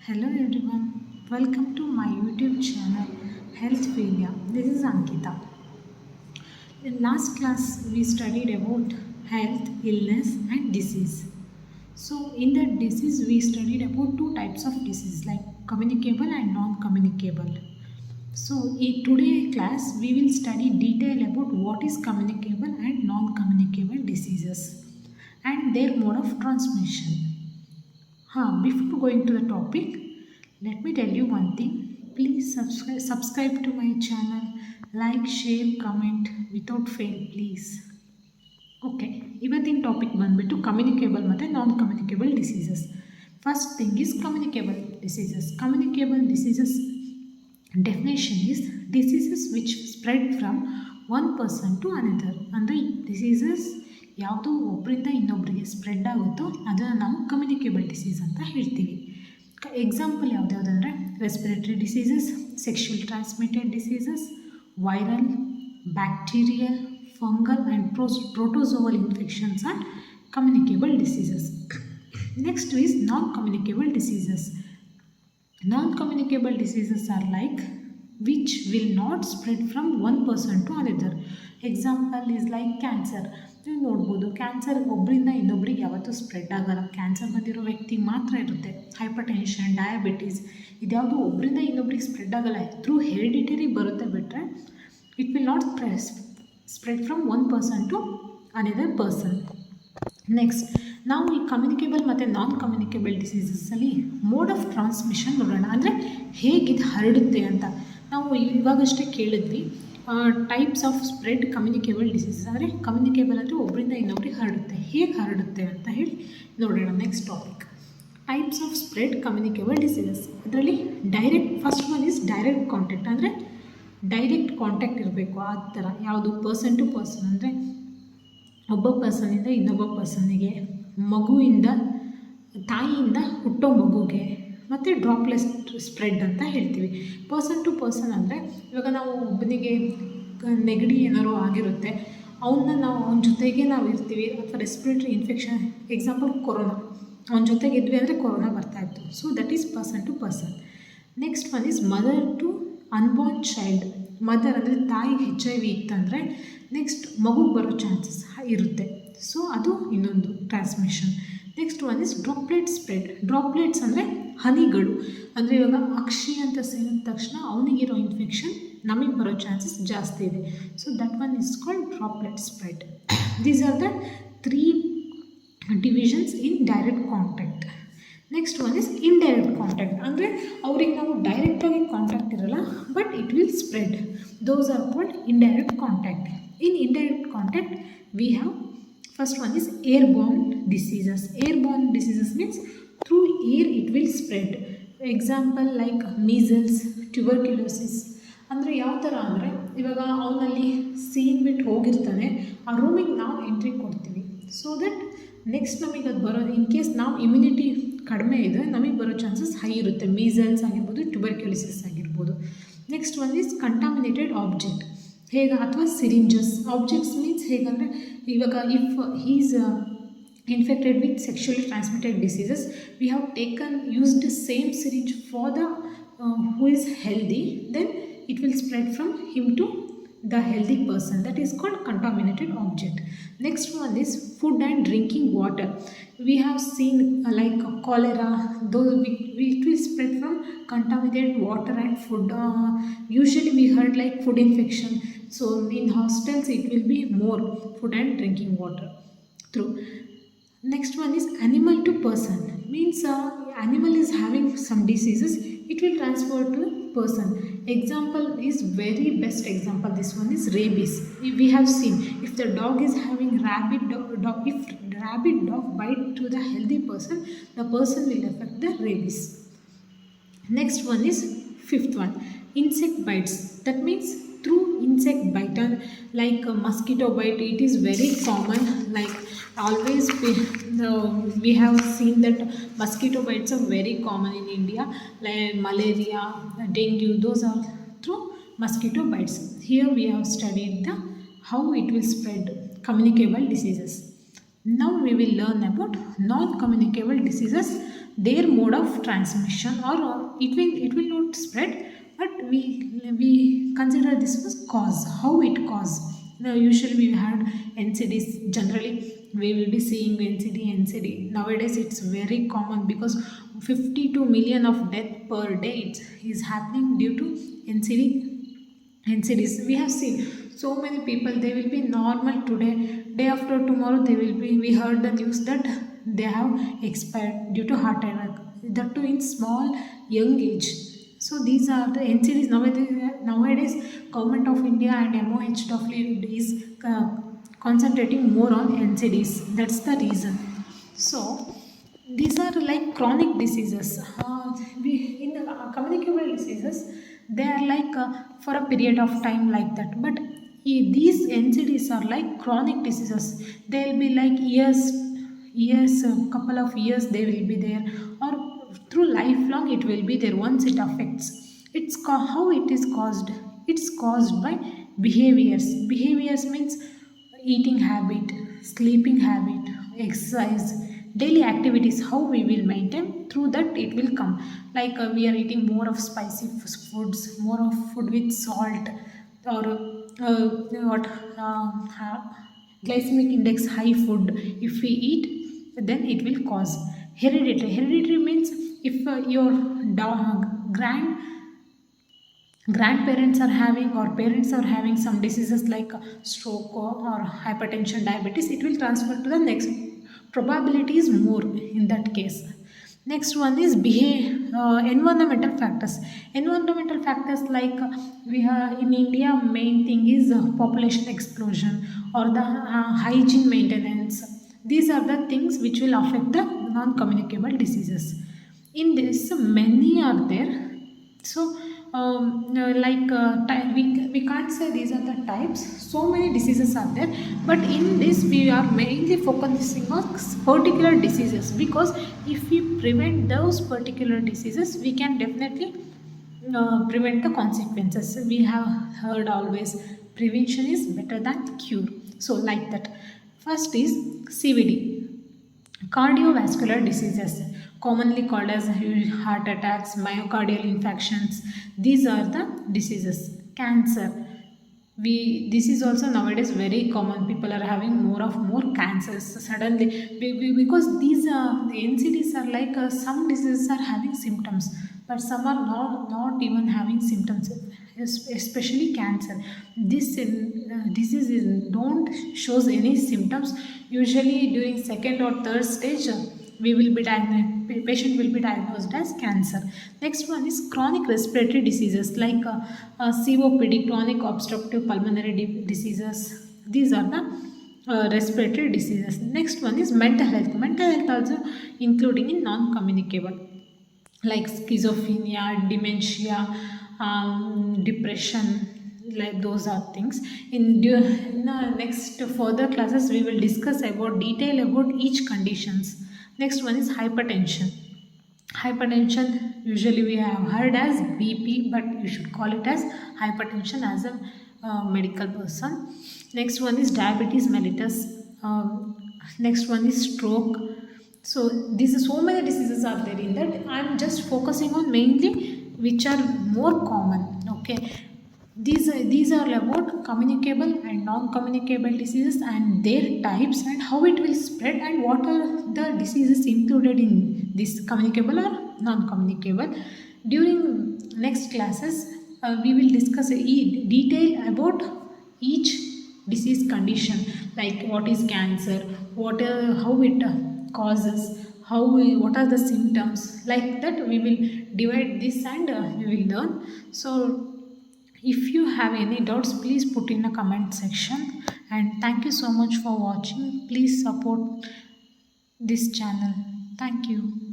Hello everyone, welcome to my YouTube channel Healthpedia. This is Ankita. In last class we studied about health, illness and disease. So in that disease we studied about two types of disease like communicable and non-communicable. So in today's class we will study detail about what is communicable and non-communicable diseases and their mode of transmission. Before going to the topic, let me tell you one thing. Please subscribe to my channel, like, share, comment without fail, please. Okay ಇವತ್ತಿನ topic ಬಂದುಬಿಟ್ಟು communicable ಮತ್ತು non communicable diseases. First thing is communicable diseases. Communicable diseases definition is diseases which spread from one person to another. ಅಂದರೆ diseases ಯಾವುದು ಒಬ್ಬರಿಂದ ಇನ್ನೊಬ್ಬರಿಗೆ spread ಆಗುತ್ತೋ ಅದನ್ನು ನಾವು ಕಮ್ಯುನಿಕೇಬಲ್ ಡಿಸೀಸ್ ಅಂತ ಹೇಳ್ತೀವಿ. ಎಕ್ಸಾಂಪಲ್ ಯಾವುದ್ಯಾವುದಂದರೆ respiratory diseases, sexual transmitted diseases, viral, bacterial, fungal and protozoal infections are communicable diseases. Next is non-communicable diseases. Non-communicable diseases are like which will not spread from one person to another. Example is like cancer. ನೀವು ನೋಡ್ಬೋದು cancer ಒಬ್ಬರಿಂದ ಇನ್ನೊಬ್ರಿಗೆ ಯಾವತ್ತೂ spread ಆಗಲ್ಲ. Cancer ಬಂದಿರೋ ವ್ಯಕ್ತಿಗೆ ಮಾತ್ರ ಇರುತ್ತೆ. ಹೈಪರ್ ಟೆನ್ಷನ್, ಡಯಾಬಿಟೀಸ್ ಇದ್ಯಾವುದು ಒಬ್ಬರಿಂದ ಇನ್ನೊಬ್ರಿಗೆ ಸ್ಪ್ರೆಡ್ ಆಗಲ್ಲ. ಥ್ರೂ ಹೆರಿಡಿಟರಿ ಬರುತ್ತೆ ಬಿಟ್ಟರೆ it will not spread from one person to another person. Next ನಾವು ಈ ಕಮ್ಯುನಿಕೇಬಲ್ ಮತ್ತು ನಾನ್ ಕಮ್ಯುನಿಕೇಬಲ್ ಡಿಸೀಸಸ್ಸಲ್ಲಿ ಮೋಡ್ ಆಫ್ ಟ್ರಾನ್ಸ್ಮಿಷನ್ ನೋಡೋಣ. ಅಂದರೆ ಹೇಗಿದು ಹರಡುತ್ತೆ ಅಂತ. ನಾವು ಇವಾಗಷ್ಟೇ ಕೇಳಿದ್ವಿ types of spread communicable diseases. ಅಂದರೆ ಕಮ್ಯುನಿಕೇಬಲ್ ಅಂದರೆ ಒಬ್ಬರಿಂದ ಇನ್ನೊಬ್ರಿಗೆ ಹರಡುತ್ತೆ, ಹೇಗೆ ಹರಡುತ್ತೆ ಅಂತ ಹೇಳಿ ನೋಡೋಣ. Next topic types of spread communicable diseases. ಅದರಲ್ಲಿ direct first one is direct contact. ಅಂದರೆ ಡೈರೆಕ್ಟ್ ಕಾಂಟ್ಯಾಕ್ಟ್ ಇರಬೇಕು. ಆ ಥರ ಯಾವುದು ಪರ್ಸನ್ ಟು ಪರ್ಸನ್ ಅಂದರೆ ಒಬ್ಬ ಪರ್ಸನಿಂದ ಇನ್ನೊಬ್ಬ ಪರ್ಸನ್ನಿಗೆ, ಮಗುವಿಂದ ತಾಯಿಯಿಂದ ಹುಟ್ಟೋ ಮಗುಗೆ, ಮತ್ತು ಡ್ರಾಪ್ಲೆಸ್ ಸ್ಪ್ರೆಡ್ ಅಂತ ಹೇಳ್ತೀವಿ. ಪರ್ಸನ್ ಟು ಪರ್ಸನ್ ಅಂದರೆ ಇವಾಗ ನಾವು ಒಬ್ಬನಿಗೆ ನೆಗಡಿ ಏನಾರು ಆಗಿರುತ್ತೆ, ಅವನ ಜೊತೆಗೆ ನಾವು ಇರ್ತೀವಿ. ಅಥವಾ ರೆಸ್ಪಿರೇಟರಿ ಇನ್ಫೆಕ್ಷನ್, ಎಕ್ಸಾಂಪಲ್ ಕೊರೋನಾ, ಅವನ ಜೊತೆಗೆ ಇದ್ವಿ ಅಂದರೆ ಕೊರೋನಾ ಬರ್ತಾಯಿತ್ತು. So that is person to person. Next one is mother to unborn child. Mother ಅಂದರೆ ತಾಯಿಗೆ HIV ಇತ್ತಂದರೆ ನೆಕ್ಸ್ಟ್ ಮಗುಗೆ ಬರೋ ಚಾನ್ಸಸ್ ಇರುತ್ತೆ. ಸೊ ಅದು ಇನ್ನೊಂದು transmission. Next one is droplet spread. Droplets ಅಂದರೆ ಹನಿಗಳು. ಅಂದರೆ ಇವಾಗ ಅಕ್ಷಿ ಅಂತ ಸೇರಿದ ತಕ್ಷಣ ಅವನಿಗಿರೋ ಇನ್ಫೆಕ್ಷನ್ ನಮಗೆ ಬರೋ ಚಾನ್ಸಸ್ ಜಾಸ್ತಿ ಇದೆ. So that one is called droplet spread. These are the 3 divisions in direct contact. Next one is indirect contact. ಅಂದರೆ ಅವ್ರಿಗೆ ನಾವು ಡೈರೆಕ್ಟಾಗಿ ಕಾಂಟ್ಯಾಕ್ಟ್ ಇರೋಲ್ಲ, but it will spread. Those are called indirect contact. In indirect contact we have first one is airborne diseases. Airborne diseases means through air it will spread. Example like measles, tuberculosis. ಅಂದರೆ ಯಾವ ಥರ ಅಂದರೆ ಇವಾಗ ಅವನಲ್ಲಿ scene ಬಿಟ್ಟು ಹೋಗಿರ್ತಾನೆ, ಆ ರೂಮಿಗೆ ನಾವು ಎಂಟ್ರಿ ಕೊಡ್ತೀವಿ. ಸೊ ದಟ್ ನೆಕ್ಸ್ಟ್ ನಮಗೆ ಅದು ಬರೋ, ಇನ್ ಕೇಸ್ ನಾವು ಇಮ್ಯುನಿಟಿ ಕಡಿಮೆ ಇದೆ ನಮಗೆ ಬರೋ ಚಾನ್ಸಸ್ ಹೈ ಇರುತ್ತೆ. ಮೀಸಲ್ಸ್ ಆಗಿರ್ಬೋದು, ಟ್ಯೂಬರ್ಕ್ಯುಲೋಸಿಸ್ ಆಗಿರ್ಬೋದು. Next one is contaminated object. ಹೇಗೆ ಅಥವಾ ಸಿರಿಂಜಸ್. ಆಬ್ಜೆಕ್ಟ್ಸ್ ಮೀನ್ಸ್ ಹೇಗಂದರೆ ಇವಾಗ if is infected with sexually transmitted diseases, we have used the same syringe for the who is healthy, then it will spread from him to the healthy person. That is called contaminated object. Next one is food and drinking water. We have seen like cholera, those it will spread from contaminated water and food. Usually we heard like food infection. So in hostels it will be more food and drinking water through. Next one is animal to person. Means animal is having some diseases, it will transfer to person. Example is very best example. This one is rabies. We have seen if the dog is having rabid dog, if rabid dog bite to the healthy person, the person will affect the rabies. Next one is fifth one, insect bites. That means through insect bite, like mosquito bite, it is very common. Like always we have seen that mosquito bites are very common in India, like malaria, dengue, those are through mosquito bites. Here we have studied how it will spread communicable diseases. Now we will learn about non-communicable diseases their mode of transmission, or it will not spread, but we consider this was cause, how it cause. Now usually we had NCDs. Generally we will be seeing NCD. Nowadays it's very common because 52 million of death per day is happening due to NCDs. We have seen so many people, they will be normal today, day after tomorrow they will be, we heard the news that they have expired due to heart attack, that too in small young age. So these are the NCDs. Nowadays government of India and MOHW is concentrating more on NCDs. That's the reason. So these are like chronic diseases. In the communicable diseases, they are like for a period of time like that. But these NCDs are like chronic diseases. They'll be like years, a couple of years they will be there, or through lifelong it will be there once it affects. How it is caused. It's caused by behaviors. Behaviors means eating habit, sleeping habit, exercise, daily activities, how we will maintain, through that it will come. Like we are eating more of spicy foods, more of food with salt, or what glycemic index high food if we eat, then it will cause. Hereditary means if your grandparents are having, or parents are having some diseases like stroke or hypertension, diabetes, it will transfer to the next. Probability is more in that case. Next one is environmental factors. Environmental factors like we have in India, main thing is population explosion or the hygiene maintenance. These are the things which will affect the non-communicable diseases. In this, many are there. So we can't say these are the types. So many diseases are there, but in this we are mainly focusing on particular diseases, because if we prevent those particular diseases, we can definitely prevent the consequences. We have heard always prevention is better than cure. So like that. First is CVD, cardiovascular diseases, commonly called as heart attacks, myocardial infarctions. These are the diseases. Cancer. This is also nowadays very common. People are having more cancers suddenly, because these the NCDs are like some diseases are having symptoms, but some are not even having symptoms. Especially cancer. This disease don't shows any symptoms. Usually during second or third stage, patient will be diagnosed as cancer. Next one is chronic respiratory diseases like COPD, chronic obstructive pulmonary diseases. These are the respiratory diseases. Next one is mental health. Mental health also including in non-communicable like schizophrenia, dementia, depression, like those are things. In the next further classes, we will discuss about detail about each conditions. Next one is hypertension. Hypertension usually we have heard as BP, but you should call it as hypertension as a medical person. Next one is diabetes mellitus. Next one is stroke. So these are so many diseases are there in that. I am just focusing on mainly which are more common. Okay, these are about communicable and non-communicable diseases and their types and how it will spread and what are the diseases included in this communicable or non-communicable. During next classes, we will discuss detail about each disease condition, like what is cancer, how it causes, what are the symptoms, like that we will divide this and we will learn. So if you have any doubts, please put in a comment section, and thank you so much for watching. Please support this channel. Thank you.